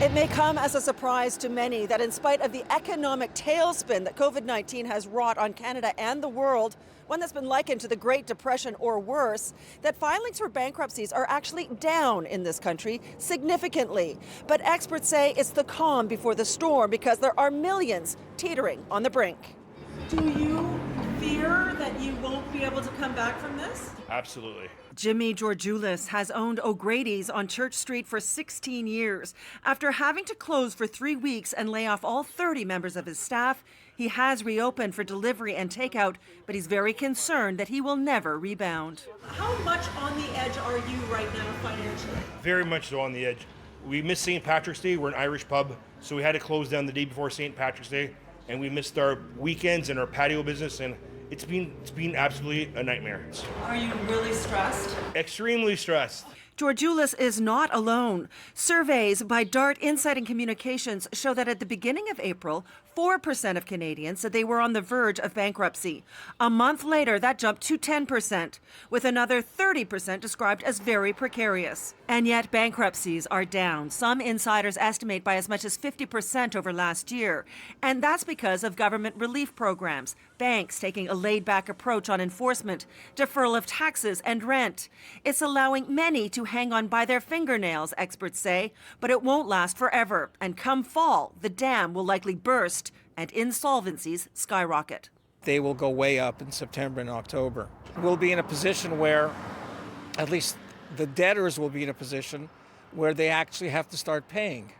It may come as a surprise to many that in spite of the economic tailspin that COVID-19 has wrought on Canada and the world, one that's been likened to the Great Depression or worse, that filings for bankruptcies are actually down in this country significantly. But experts say it's the calm before the storm because there are millions teetering on the brink. Do you fear that you won't be able to come back from this? Absolutely. Jimmy Georgioulis has owned O'Grady's on Church Street for 16 years. After having to close for 3 weeks and lay off all 30 members of his staff, he has reopened for delivery and takeout, but he's very concerned that he will never rebound. How much on the edge are you right now financially? Very much so on the edge. We missed St. Patrick's Day. We're an Irish pub, so we had to close down the day before St. Patrick's Day, and we missed our weekends and our patio business, and it's been absolutely a nightmare. Are you really stressed? Extremely stressed. Georgioulis is not alone. Surveys by Dart Insight and Communications show that at the beginning of April, 4% of Canadians said they were on the verge of bankruptcy. A month later, that jumped to 10%, with another 30% described as very precarious. And yet bankruptcies are down. Some insiders estimate by as much as 50% over last year. And that's because of government relief programs, banks taking a laid-back approach on enforcement, deferral of taxes and rent. It's allowing many to hang on by their fingernails, experts say, but it won't last forever. And come fall, the dam will likely burst and insolvencies skyrocket. They will go way up in September and October. We'll be in a position where, at least the debtors will be in a position where they actually have to start paying.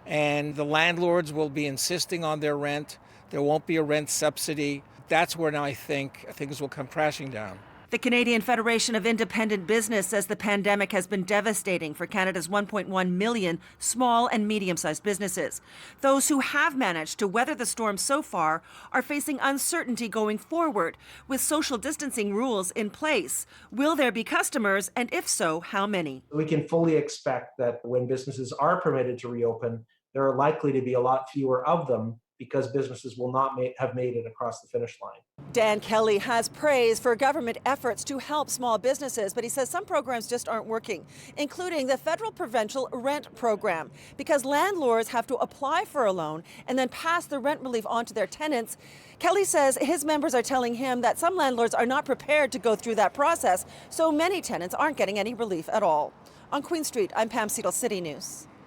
And the landlords will be insisting on their rent. There won't be a rent subsidy. That's where now I think things will come crashing down. The Canadian Federation of Independent Business says the pandemic has been devastating for Canada's 1.1 million small and medium-sized businesses. Those who have managed to weather the storm so far are facing uncertainty going forward with social distancing rules in place. Will there be customers, and if so, how many? We can fully expect that when businesses are permitted to reopen, there are likely to be a lot fewer of them because businesses will not have made it across the finish line. Dan Kelly has praise for government efforts to help small businesses, but he says some programs just aren't working, including the federal provincial rent program. Because landlords have to apply for a loan and then pass the rent relief on to their tenants, Kelly says his members are telling him that some landlords are not prepared to go through that process, so many tenants aren't getting any relief at all. On Queen Street, I'm Pam Seatle, City News.